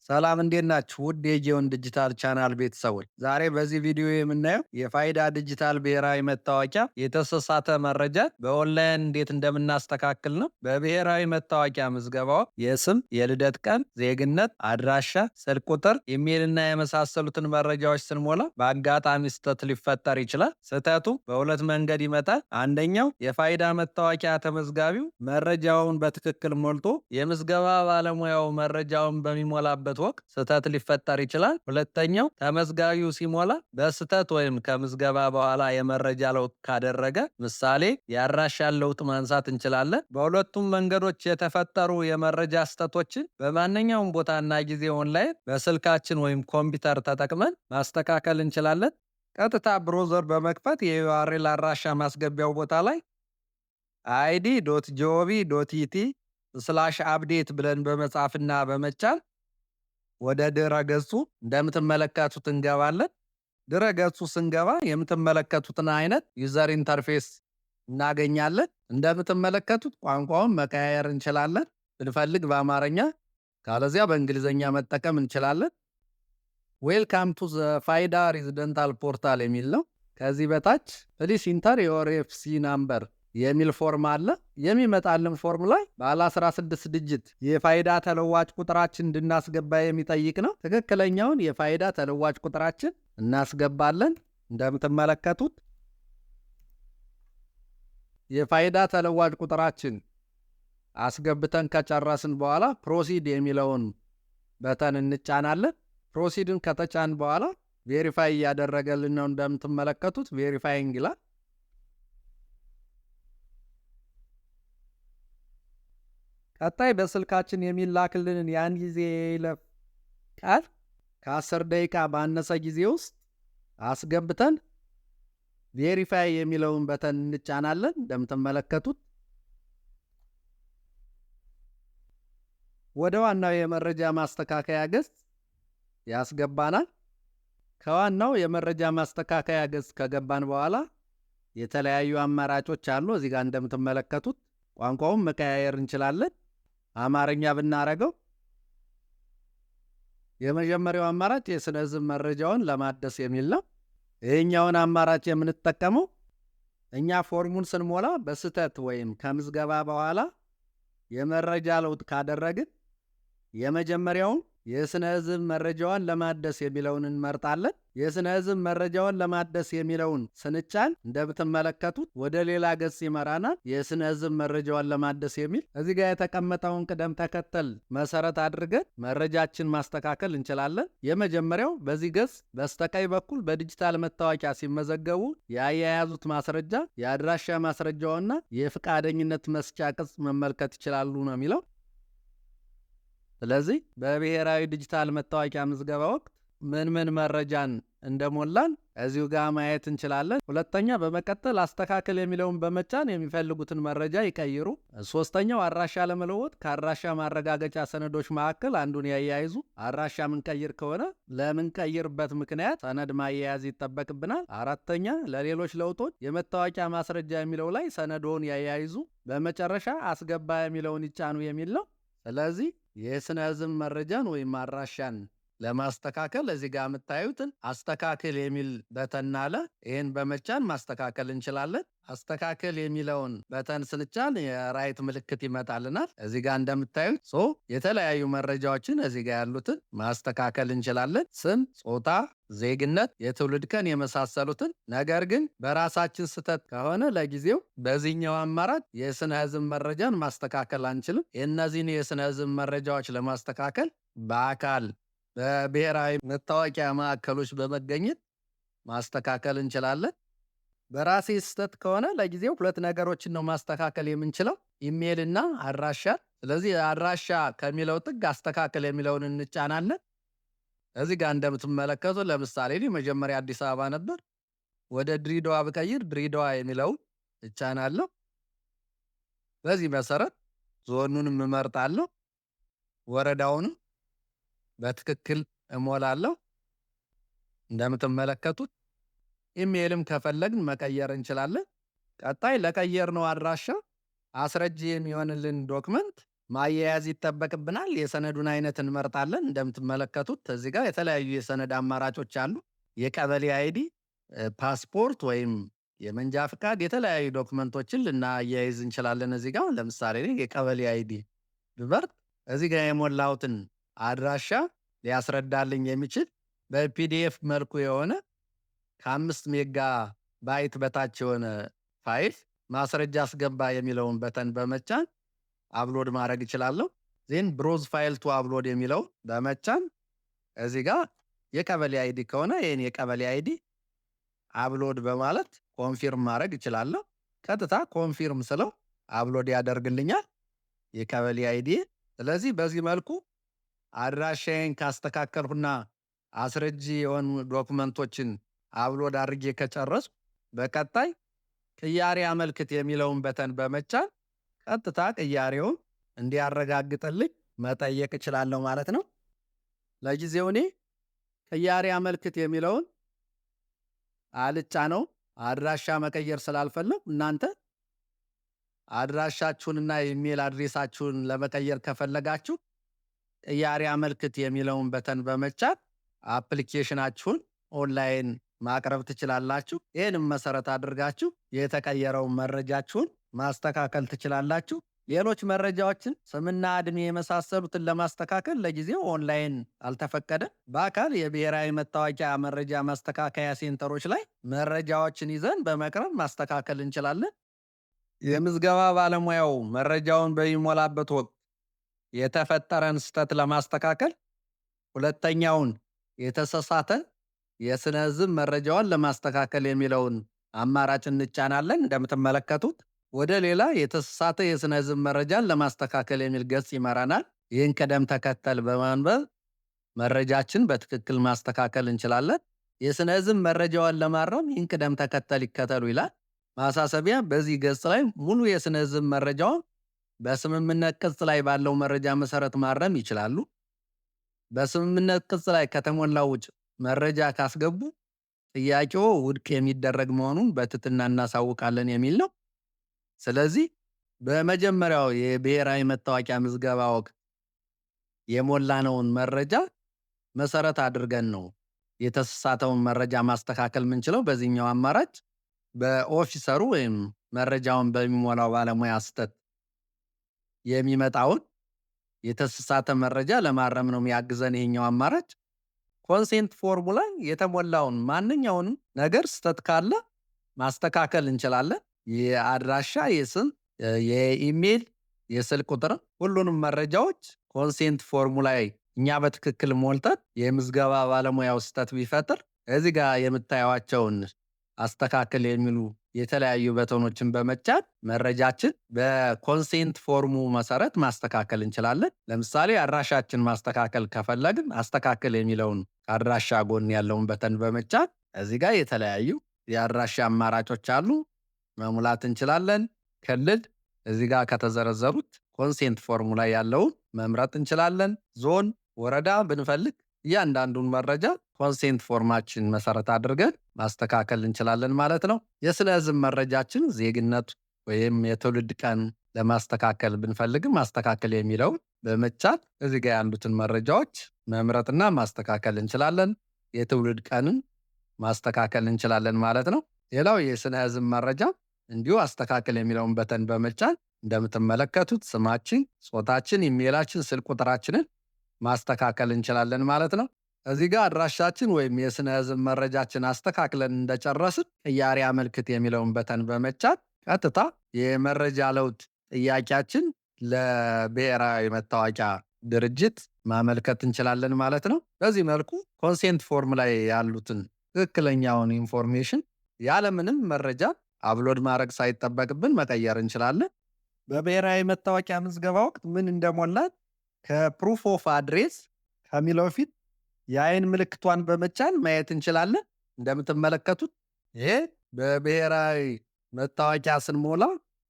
ሰላም እንዴት ናችሁ? ውድ የጂኦን ዲጂታል ቻናል ቤተሰቦች፣ ዛሬ በዚህ ቪዲዮ የምናየው የፋይዳ ዲጂታል ብሔራዊ መታወቂያ የተሳሳተ መረጃ በኦንላይን እንዴት እንደምናስተካክል ነው። በብሔራዊ መታወቂያ ምዝገባ ወቅት የስም፣ የልደት ቀን፣ ዜግነት፣ አድራሻ፣ ስልክ ቁጥር፣ ኢሜይልና የመሳሰሉትን መረጃዎች ስንሞላ በአጋጣሚ ስህተት ሊፈጠር ይችላል። ስህተቱ በሁለት መንገድ ይመጣል። አንደኛው የፋይዳ መታወቂያ ተመዝጋቢው መረጃውን በትክክል ሞልቶ የምዝገባ ባለሙያው መረጃውን በሚሞላበት ወቅት ስህተት ሊፈጠር ይችላል። ሁለተኛው ተመዝጋቢው ሲሞላ በስህተት ወይም ከምዝገባ በኋላ የመረጃ ለውጥ ካደረገ፣ ምሳሌ የአድራሻ ለውጥ ማንሳት እንችላለን። በሁለቱም መንገዶች የተፈጠሩ የመረጃ ስህተቶችን በማንኛውም ቦታና ጊዜ ኦንላይን በስልካችን ወይም ኮምፒውተር ተጠቅመን ማስተካከል እንችላለን። ቀጥታ ብሮዘር በመክፈት የዩአርኤል አድራሻ ማስገቢያው ቦታ ላይ id.gov.it /update ብለን በመጻፍና በመጫን ወደ ድረ ገጹ እንደምትመለከቱት እንገባለን። ድረ ገጹ ስንገባ የምትመለከቱትን አይነት ዩዘር ኢንተርፌስ እናገኛለን። እንደምትመለከቱት ቋንቋውን መቀያየር እንችላለን። ብንፈልግ በአማርኛ ካለዚያ በእንግሊዝኛ መጠቀም እንችላለን። ዌልካም ቱ ዘ ፋይዳ ሬዚደንታል ፖርታል የሚል ነው። ከዚህ በታች ፕሊስ ኢንተር ዮር ኤፍሲ ናምበር የሚል ፎርም አለ። የሚመጣልን ፎርም ላይ ባለ 16 ዲጂት የፋይዳ ተለዋጭ ቁጥራችን እንድናስገባ የሚጠይቅ ነው። ትክክለኛውን የፋይዳ ተለዋጭ ቁጥራችን እናስገባለን። እንደምትመለከቱት የፋይዳ ተለዋጭ ቁጥራችን አስገብተን ከጨረስን በኋላ ፕሮሲድ የሚለውን በተን እንጫናለን። ፕሮሲድን ከተጫን በኋላ ቬሪፋይ እያደረገልን ነው። እንደምትመለከቱት ቬሪፋይንግ ይላል። ቀጣይ በስልካችን የሚላክልንን ያን ጊዜ ይለፍ ቃል ከ10 ደቂቃ ባነሰ ጊዜ ውስጥ አስገብተን ቬሪፋይ የሚለውን በተን እንጫናለን። እንደምትመለከቱት ወደ ዋናው የመረጃ ማስተካከያ ገጽ ያስገባናል። ከዋናው የመረጃ ማስተካከያ ገጽ ከገባን በኋላ የተለያዩ አማራጮች አሉ። እዚህ ጋር እንደምትመለከቱት ቋንቋውን መቀያየር እንችላለን። አማርኛ ብናረገው የመጀመሪያው አማራጭ የስነ ህዝብ መረጃውን ለማደስ የሚል ነው። ይህኛውን አማራጭ የምንጠቀመው እኛ ፎርሙን ስንሞላ በስህተት ወይም ከምዝገባ በኋላ የመረጃ ለውጥ ካደረግን የመጀመሪያውን የስነ ህዝብ መረጃውን ለማደስ የሚለውን እንመርጣለን። የስነ ህዝብ መረጃውን ለማደስ የሚለውን ስንጫን እንደምትመለከቱት ወደ ሌላ ገጽ ይመራናል። የስነ ህዝብ መረጃውን ለማደስ የሚል እዚህ ጋር የተቀመጠውን ቅደም ተከተል መሰረት አድርገን መረጃችን ማስተካከል እንችላለን። የመጀመሪያው በዚህ ገጽ በስተቀኝ በኩል በዲጂታል መታወቂያ ሲመዘገቡ ያያያዙት ማስረጃ፣ የአድራሻ ማስረጃውና የፍቃደኝነት መስጫ ቅጽ መመልከት ይችላሉ ነው የሚለው። ስለዚህ በብሔራዊ ዲጂታል መታወቂያ ምዝገባ ወቅት ምን መረጃን እንደሞላን እዚሁ ጋር ማየት እንችላለን። ሁለተኛ በመቀጠል አስተካከል የሚለውን በመጫን የሚፈልጉትን መረጃ ይቀይሩ። ሶስተኛው አድራሻ ለመለወጥ ከአድራሻ ማረጋገጫ ሰነዶች መካከል አንዱን ያያይዙ። አድራሻ ምንቀይር ከሆነ ለምንቀይርበት ምክንያት ሰነድ ማያያዝ ይጠበቅብናል። አራተኛ ለሌሎች ለውጦች የመታወቂያ ማስረጃ የሚለው ላይ ሰነዶን ያያይዙ። በመጨረሻ አስገባ የሚለውን ይጫኑ የሚል ነው። ስለዚህ የስነ ህዝብ መረጃን ወይም አድራሻን ለማስተካከል እዚህ ጋር የምታዩትን አስተካክል የሚል በተን አለ። ይህን በመጫን ማስተካከል እንችላለን። አስተካክል የሚለውን በተን ስንጫን የራይት ምልክት ይመጣልናል። እዚህ ጋር እንደምታዩት የተለያዩ መረጃዎችን እዚህ ጋር ያሉትን ማስተካከል እንችላለን። ስም፣ ጾታ፣ ዜግነት፣ የትውልድ ቀን የመሳሰሉትን። ነገር ግን በራሳችን ስህተት ከሆነ ለጊዜው በዚህኛው አማራጭ የስነ ህዝብ መረጃን ማስተካከል አንችልም። የእነዚህን የስነ ህዝብ መረጃዎች ለማስተካከል በአካል በብሔራዊ መታወቂያ ማዕከሎች በመገኘት ማስተካከል እንችላለን። በራሴ ስህተት ከሆነ ለጊዜው ሁለት ነገሮችን ነው ማስተካከል የምንችለው፣ ኢሜይል እና አድራሻ። ስለዚህ አድራሻ ከሚለው ጥግ አስተካከል የሚለውን እንጫናለን። እዚህ ጋር እንደምትመለከቱ ለምሳሌ መጀመሪያ አዲስ አበባ ነበር፣ ወደ ድሬዳዋ ብቀይር ድሬዳዋ የሚለውን እጫናለሁ። በዚህ መሰረት ዞኑንም እመርጣለሁ፣ ወረዳውንም በትክክል እሞላለሁ። እንደምትመለከቱት ኢሜይልም ከፈለግን መቀየር እንችላለን። ቀጣይ ለቀየርነው አድራሻ አስረጂ የሚሆንልን ዶክመንት ማያያዝ ይጠበቅብናል። የሰነዱን አይነት እንመርጣለን። እንደምትመለከቱት እዚህ ጋር የተለያዩ የሰነድ አማራጮች አሉ። የቀበሌ አይዲ፣ ፓስፖርት ወይም የመንጃ ፍቃድ፣ የተለያዩ ዶክመንቶችን ልናያይዝ እንችላለን። እዚህ ጋር ለምሳሌ የቀበሌ አይዲ ብመርጥ እዚህ ጋር የሞላሁትን አድራሻ ሊያስረዳልኝ የሚችል በፒዲኤፍ መልኩ የሆነ ከ5 ሜጋ ባይት በታች የሆነ ፋይል ማስረጃ አስገባ የሚለውን በተን በመጫን አፕሎድ ማድረግ እችላለሁ። ዜን ብሮዝ ፋይል ቱ አፕሎድ የሚለው በመጫን እዚህ ጋር የቀበሌ አይዲ ከሆነ ይህን የቀበሌ አይዲ አፕሎድ በማለት ኮንፊርም ማድረግ እችላለሁ። ቀጥታ ኮንፊርም ስለው አፕሎድ ያደርግልኛል የቀበሌ አይዲ። ስለዚህ በዚህ መልኩ አድራሻዬን ካስተካከልኩና አስረጂ የሆኑ ዶክመንቶችን አፕሎድ አድርጌ ከጨረስኩ በቀጣይ ቅያሬ አመልክት የሚለውን በተን በመጫን ቀጥታ ቅያሬውን እንዲያረጋግጥልኝ መጠየቅ እችላለሁ ማለት ነው። ለጊዜው እኔ ቅያሬ አመልክት የሚለውን አልጫነው፣ አድራሻ መቀየር ስላልፈለግ። እናንተ አድራሻችሁንና ኢሜል አድሬሳችሁን ለመቀየር ከፈለጋችሁ ቅያሬ አመልክት የሚለውን በተን በመጫን አፕሊኬሽናችሁን ኦንላይን ማቅረብ ትችላላችሁ። ይህንም መሰረት አድርጋችሁ የተቀየረውን መረጃችሁን ማስተካከል ትችላላችሁ። ሌሎች መረጃዎችን ስምና ዕድሜ የመሳሰሉትን ለማስተካከል ለጊዜው ኦንላይን አልተፈቀደም። በአካል የብሔራዊ መታወቂያ መረጃ ማስተካከያ ሴንተሮች ላይ መረጃዎችን ይዘን በመቅረብ ማስተካከል እንችላለን። የምዝገባ ባለሙያው መረጃውን በሚሞላበት ወቅት የተፈጠረን ስህተት ለማስተካከል ሁለተኛውን የተሳሳተ የስነ ህዝብ መረጃውን ለማስተካከል የሚለውን አማራጭ እንጫናለን። እንደምትመለከቱት ወደ ሌላ የተሳሳተ የስነ ህዝብ መረጃን ለማስተካከል የሚል ገጽ ይመራናል። ይህን ቅደም ተከተል በማንበብ መረጃችን በትክክል ማስተካከል እንችላለን። የስነ ህዝብ መረጃውን ለማረም ይህን ቅደም ተከተል ይከተሉ ይላል። ማሳሰቢያ፣ በዚህ ገጽ ላይ ሙሉ የስነ ህዝብ መረጃውን በስምምነት ቅጽ ላይ ባለው መረጃ መሰረት ማረም ይችላሉ። በስምምነት ቅጽ ላይ ከተሞላው ውጭ መረጃ ካስገቡ ጥያቄው ውድቅ የሚደረግ መሆኑን በትህትና እናሳውቃለን የሚል ነው። ስለዚህ በመጀመሪያው የብሔራዊ መታወቂያ ምዝገባ ወቅት የሞላነውን መረጃ መሰረት አድርገን ነው የተሳሳተውን መረጃ ማስተካከል የምንችለው። በዚህኛው አማራጭ በኦፊሰሩ ወይም መረጃውን በሚሞላው ባለሙያ ስህተት የሚመጣውን የተሳሳተ መረጃ ለማረም ነው የሚያግዘን ይሄኛው አማራጭ። ኮንሴንት ፎርሙ ላይ የተሞላውን ማንኛውንም ነገር ስህተት ካለ ማስተካከል እንችላለን። የአድራሻ፣ የስም፣ የኢሜል፣ የስልክ ቁጥር፣ ሁሉንም መረጃዎች ኮንሴንት ፎርሙ ላይ እኛ በትክክል ሞልተን የምዝገባ ባለሙያው ስህተት ቢፈጥር እዚህ ጋር የምታዩዋቸውን አስተካከል የሚሉ የተለያዩ በተኖችን በመጫን መረጃችን በኮንሴንት ፎርሙ መሰረት ማስተካከል እንችላለን። ለምሳሌ አድራሻችን ማስተካከል ከፈለግን አስተካከል የሚለውን አድራሻ ጎን ያለውን በተን በመጫን እዚህ ጋር የተለያዩ የአድራሻ አማራጮች አሉ፣ መሙላት እንችላለን። ክልል እዚህ ጋር ከተዘረዘሩት ኮንሴንት ፎርሙ ላይ ያለውን መምረጥ እንችላለን። ዞን፣ ወረዳ ብንፈልግ እያንዳንዱን መረጃ ኮንሴንት ፎርማችን መሰረት አድርገን ማስተካከል እንችላለን ማለት ነው። የስነ ህዝብ መረጃችን ዜግነት ወይም የትውልድ ቀን ለማስተካከል ብንፈልግም ማስተካከል የሚለውን በመጫን እዚህ ጋር ያሉትን መረጃዎች መምረጥና ማስተካከል እንችላለን። የትውልድ ቀንን ማስተካከል እንችላለን ማለት ነው። ሌላው የስነ ህዝብ መረጃ እንዲሁ አስተካከል የሚለውን በተን በመጫን እንደምትመለከቱት ስማችን፣ ጾታችን፣ ኢሜላችን፣ ስልክ ቁጥራችንን ማስተካከል እንችላለን ማለት ነው። እዚህ ጋር አድራሻችን ወይም የስነ ህዝብ መረጃችን አስተካክለን እንደጨረስን ቅያሬ አመልክት የሚለውን በተን በመጫን ቀጥታ የመረጃ ለውጥ ጥያቄያችን ለብሔራዊ መታወቂያ ድርጅት ማመልከት እንችላለን ማለት ነው። በዚህ መልኩ ኮንሴንት ፎርም ላይ ያሉትን ትክክለኛውን ኢንፎርሜሽን ያለምንም መረጃ አፕሎድ ማድረግ ሳይጠበቅብን መቀየር እንችላለን። በብሔራዊ መታወቂያ ምዝገባ ወቅት ምን እንደሞላን ከፕሩፍ ኦፍ አድሬስ ከሚለው ፊት የአይን ምልክቷን በመጫን ማየት እንችላለን። እንደምትመለከቱት ይሄ በብሔራዊ መታወቂያ ስንሞላ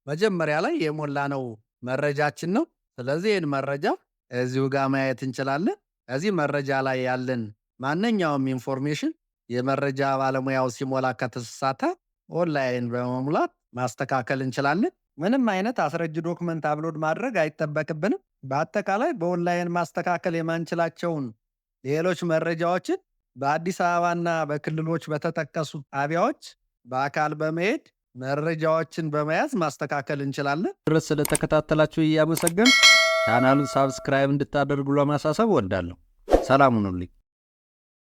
መጀመሪያ ላይ የሞላነው መረጃችን ነው። ስለዚህ ይህን መረጃ እዚሁ ጋር ማየት እንችላለን። እዚህ መረጃ ላይ ያለን ማንኛውም ኢንፎርሜሽን የመረጃ ባለሙያው ሲሞላ ከተሳሳተ ኦንላይን በመሙላት ማስተካከል እንችላለን። ምንም አይነት አስረጅ ዶክመንት አፕሎድ ማድረግ አይጠበቅብንም። በአጠቃላይ በኦንላይን ማስተካከል የማንችላቸውን ሌሎች መረጃዎችን በአዲስ አበባና በክልሎች በተጠቀሱ ጣቢያዎች በአካል በመሄድ መረጃዎችን በመያዝ ማስተካከል እንችላለን። ድረስ ስለተከታተላችሁ እያመሰገን ቻናሉን ሳብስክራይብ እንድታደርጉ ለማሳሰብ እወዳለሁ። ሰላም ሁኑልኝ።